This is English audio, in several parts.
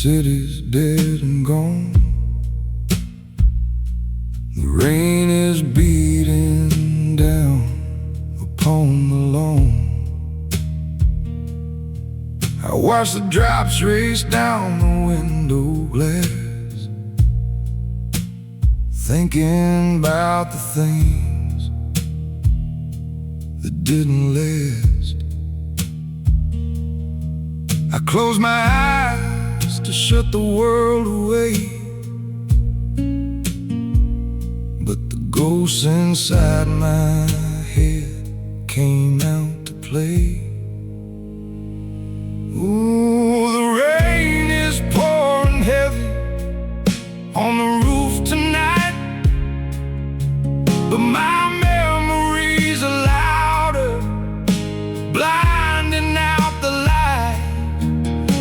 City's dead and gone. The rain is beating down upon the lawn. I watch the drops race down the window glass, thinking about the things that didn't last. I close my eyes to shut the world away, but the ghosts inside my head came out to play. Ooh, the rain is pouring heavy on the roof tonight, but my memories are louder, blinding out the light.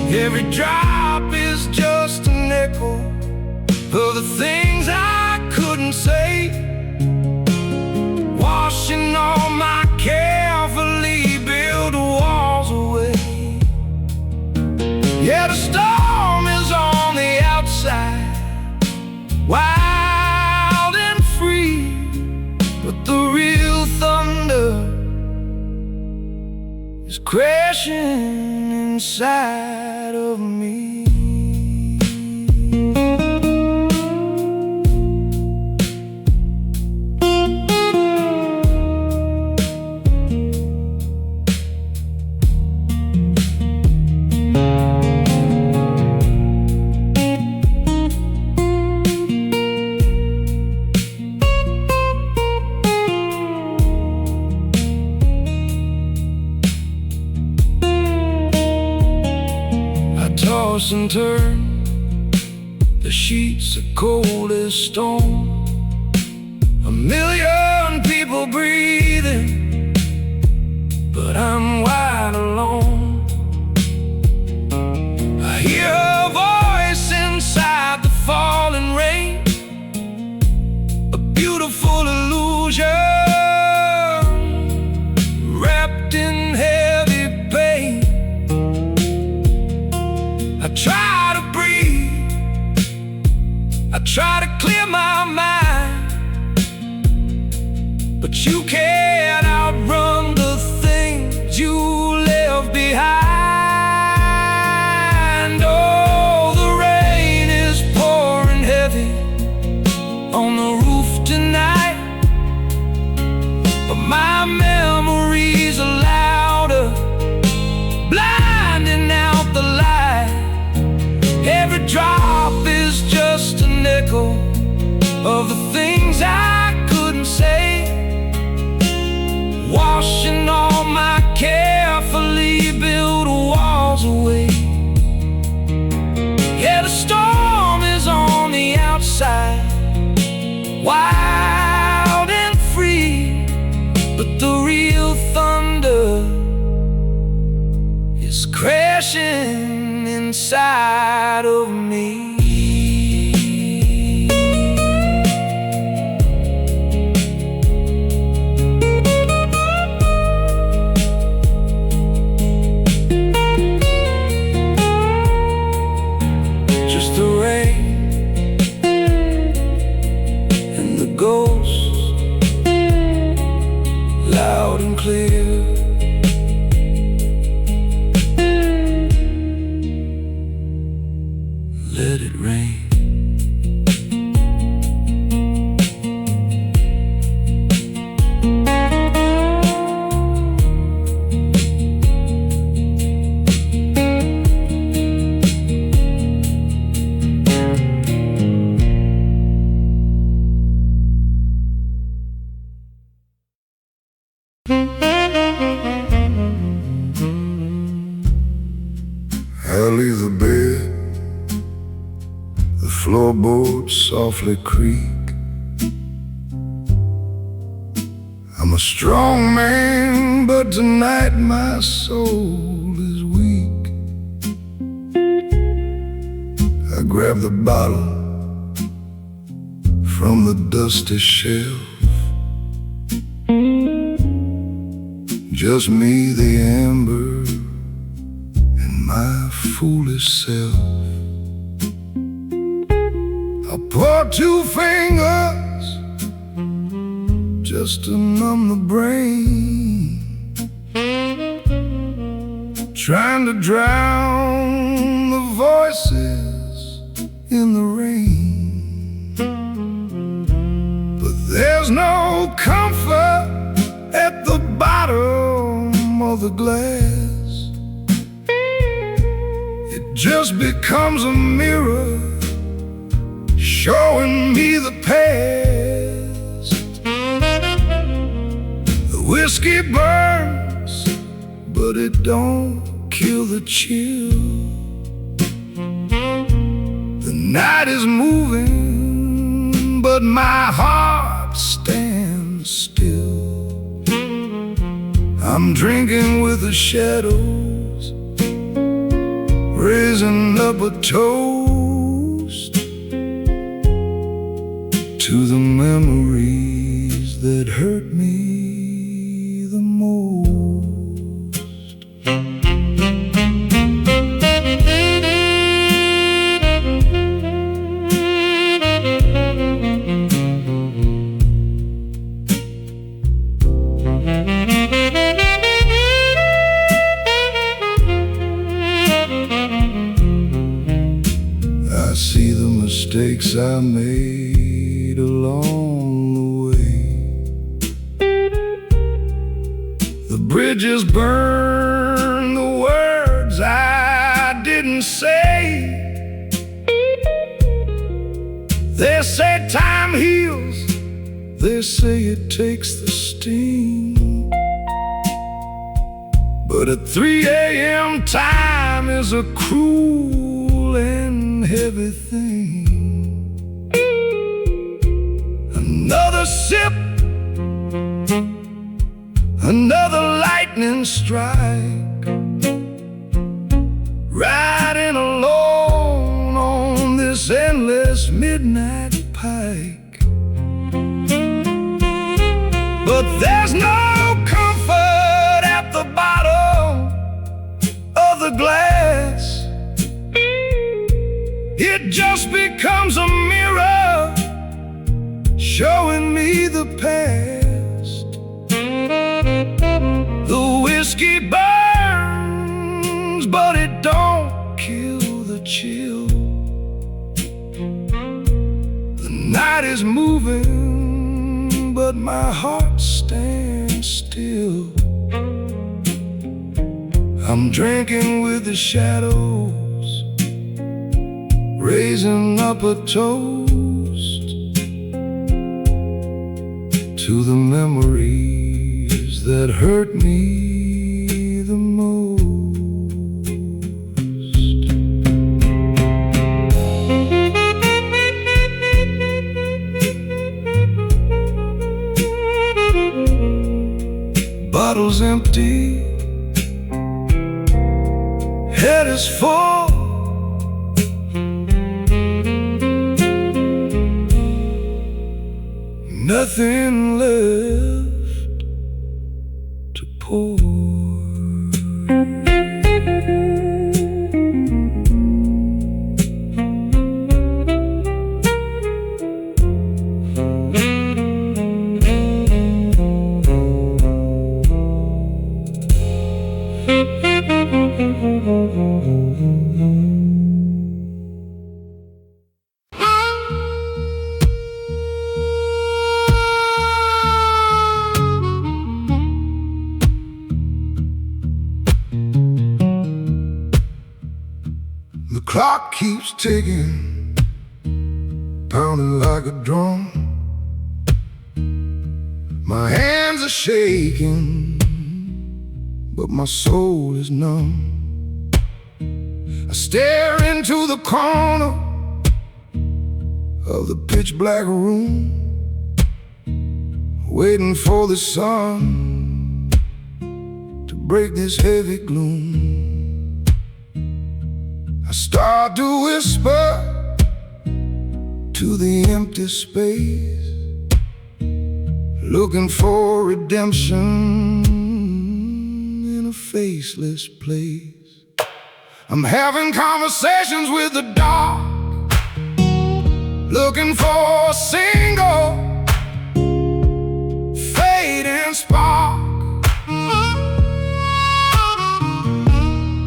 Every drop is just an echo of the things I couldn't say, washing all my carefully built walls away. Yeah, the storm is on the outside, wild and free, but the real thunder is crashing inside of me. Toss and turn, the sheets are cold as stone. A million people breathing, but I'm wide alone. I hear a voice inside the falling rain, a beautiful illusion wrapped in heavy pain. I try to breathe, I try to clear my mind, but you can't outrun the things you left behind. Oh, the rain is pouring heavy on the roof tonight, but my memories are louder, blinding out the light. Every drop is just an echo of the things I couldn't say, washing all my carefully built walls away. Yeah, the storm is on the outside, wild and free, but the real thunder is crashing inside of me. Just the rain and the ghosts, loud and clear. Let it rain. I'll leave the bed, the floorboards softly creak. I I'm a strong man, but tonight my soul is weak. I grab the bottle from the dusty shelf. Just me, the amber, and my foolish self. I pour 2 fingers just to numb the brain, trying to drown the voices in the rain. But there's no comfort at the bottom of the glass. It just becomes a mirror showing me the past. The whiskey burns, but it don't kill the chill. The night is moving, but my heart stands still. I'm drinking with the shadows, raising up a toast to the memories that hurt me the most. I see the mistakes I made along the way. The bridges burn, the words I didn't say. They say time heals, they say it takes the sting. But at 3 a.m. time is a cruel and heavy thing. Another sip, another lightning strike, riding alone on this endless midnight pike. But there's no comfort at the bottom of the glass. It just becomes a mirror showing me the past. The whiskey burns, but it don't kill the chill. The night is moving, but my heart stands still. I'm drinking with the shadows, raising up a toast to the memories that hurt me the most. Bottle's empty, head is full. Nothing left to pour. The clock keeps ticking, pounding like a drum. My hands are shaking, but my soul is numb. I stare into the corner of the pitch black room waiting for the sun to break this heavy gloom. I start to whisper to the empty space, looking for redemption in a faceless place. I'm having conversations with the dark, looking for a single fading spark.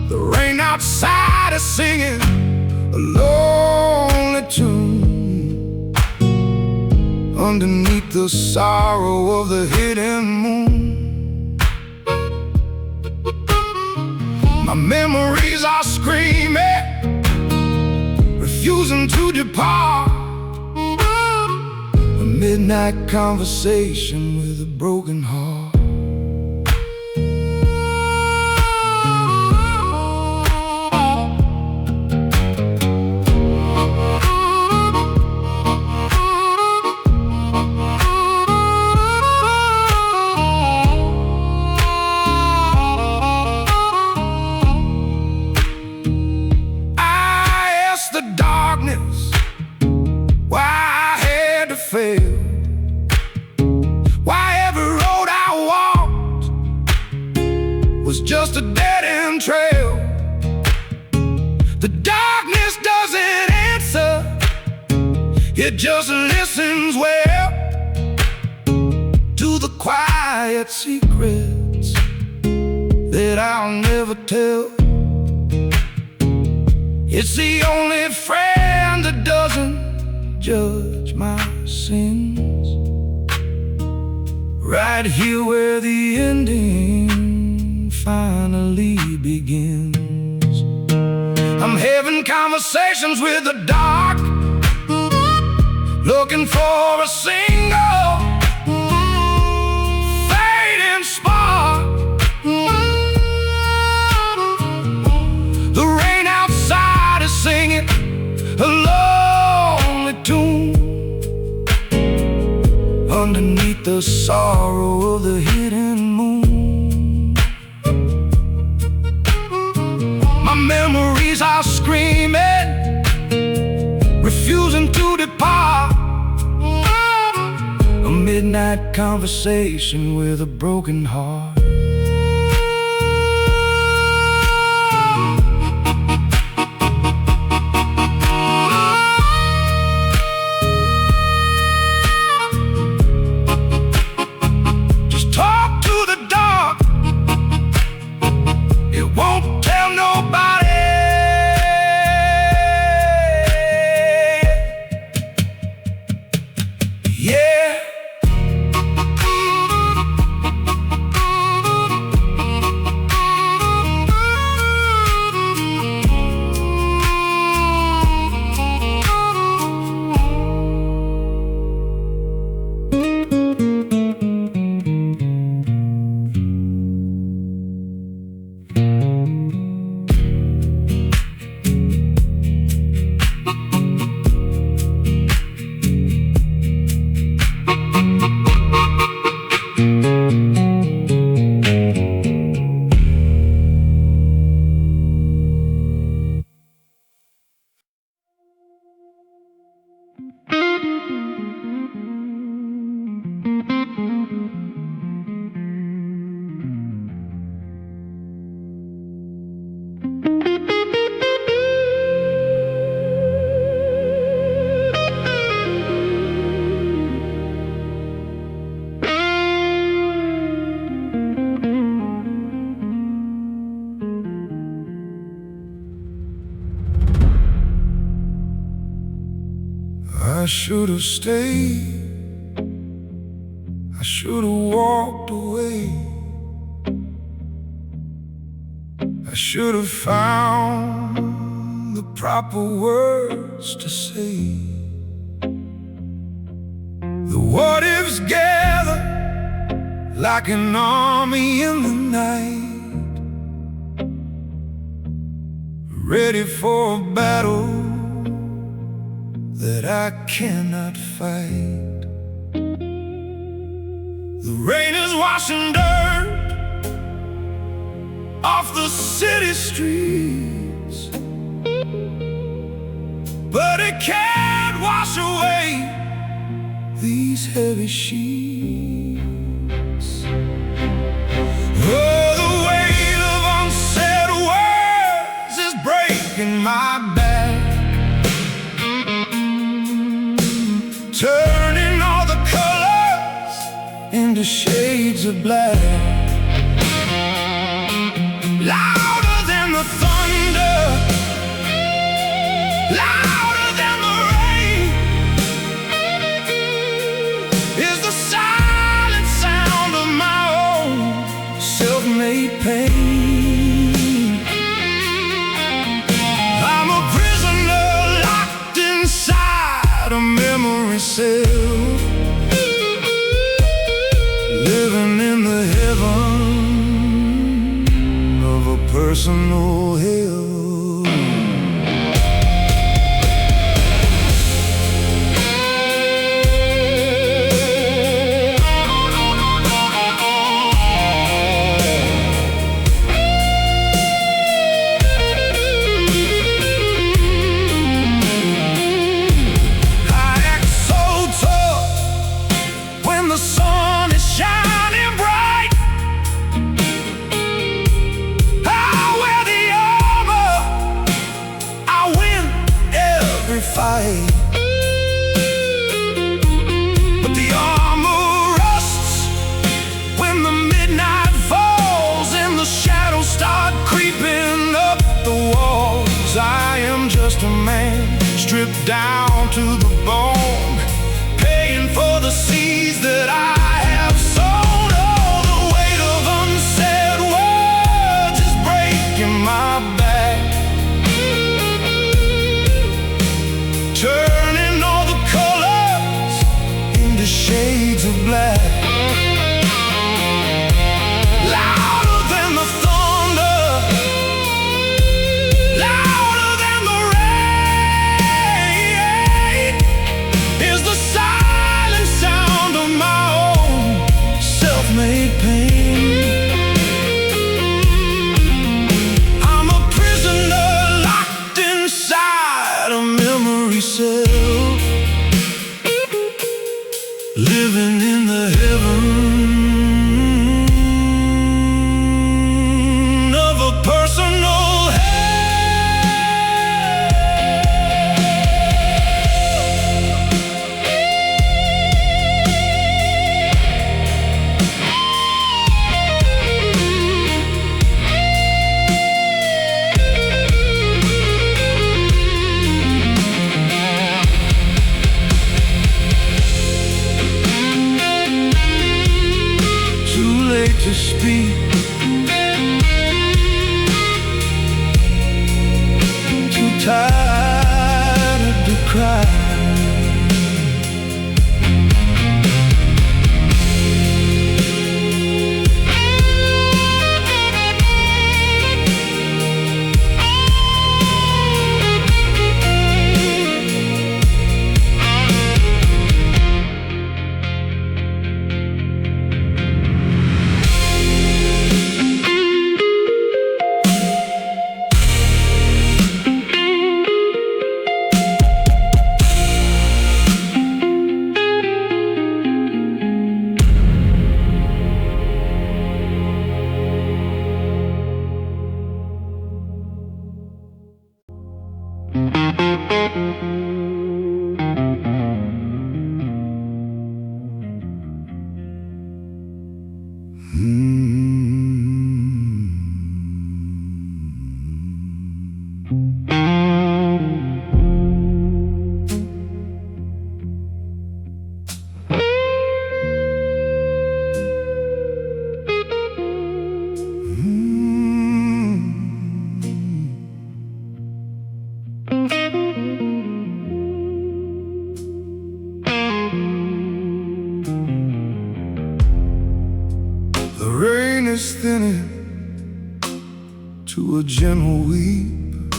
The rain outside is singing a lonely tune underneath the sorrow of the hidden moon. My memories are screaming, refusing to depart. A midnight conversation with a broken heart. Why every road I walked was just a dead-end trail. The darkness doesn't answer, it just listens well to the quiet secrets that I'll never tell. It's the only friend that doesn't judge my sins. Right here where the ending finally begins. I'm having conversations with the dark, looking for a single fading spark. The rain outside is singing a lonely tune underneath the sorrow of the hidden moon. My memories are screaming, refusing to depart. A midnight conversation with a broken heart. I should have stayed, I should have walked away. I should have found the proper words to say. The what ifs gather like an army in the night, ready for a battle that I cannot fight. The rain is washing dirt off the city streets, but it can't wash away these heavy sheets. Oh, the weight of unsaid words is breaking my back, turning all the colors into shades of black. Louder than the thunder, louder than the rain, is the silent sound of my own self-made pain. I'm a prisoner locked inside a memory cell, living in the heaven of a personal hell. I act so tough when the sun is shining bright. I wear the armor, I win every fight. But the armor rusts when the midnight falls and the shadows start creeping up the walls. I am just a man stripped down to the bone, paying for the seeds that I have sown. Oh, the weight of unsaid words is breaking my back, turning all the colors into shades of black. Louder than the thunder, louder than the rain, is the silent sound of my own self-made pain. I'm a prisoner locked inside a memory cell, living in the heaven of a personal hell. Too late to speak, too tired to cry. is thinning to a gentle weep.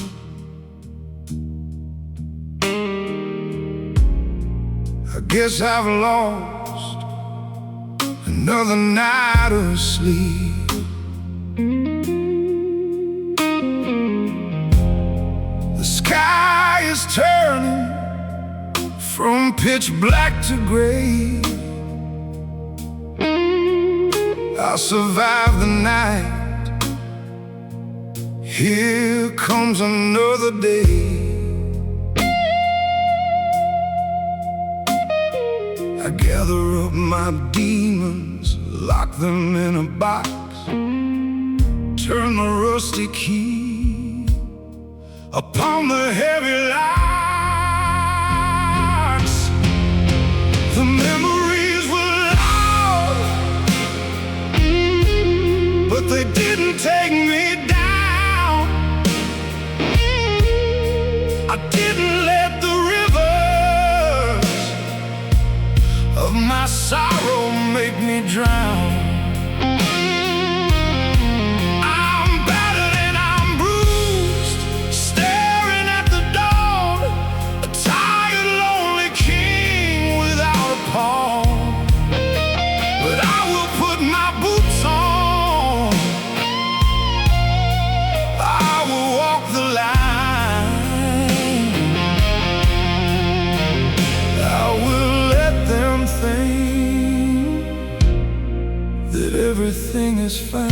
I guess I've lost, and another night of sleep. The sky is turning from pitch black to gray. I'll survive the night. Here comes another day. I gather up my demons, lock them in a box, turn the rusty key upon the heavy locks. The memories were loud, but they didn't take me down. I didn't let the rivers of my sorrow make me drown. I'm battered and I'm bruised, staring at the dawn, a tired, lonely king without a pawn. But I will put my boots on, I will walk the line, I will let them think that everything is fine.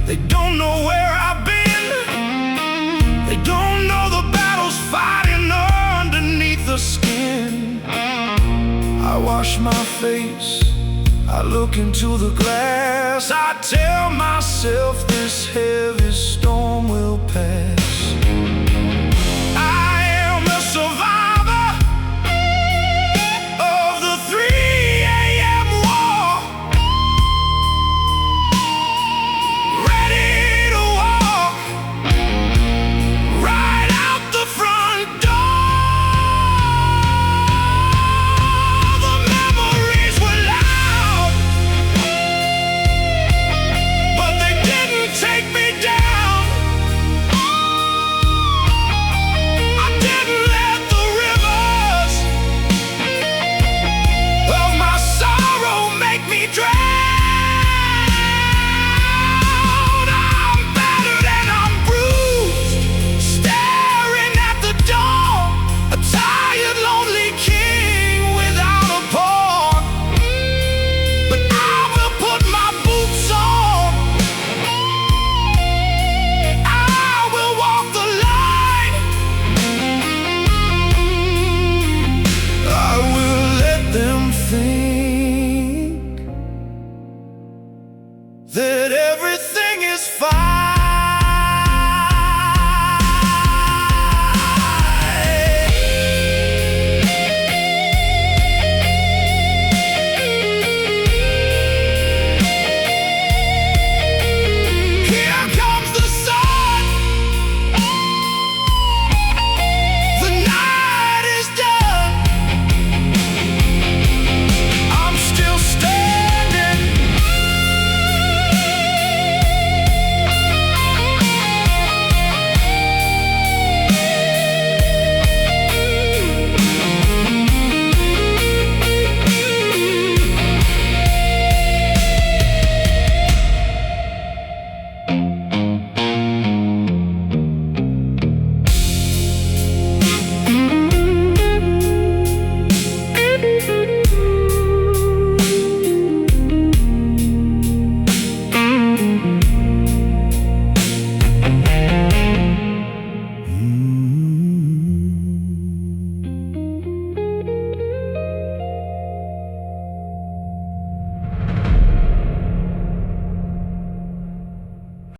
They don't know where I've been. They don't know the battles fighting underneath the skin. I wash my face, I look into the glass, I tell myself this heavy storm will pass.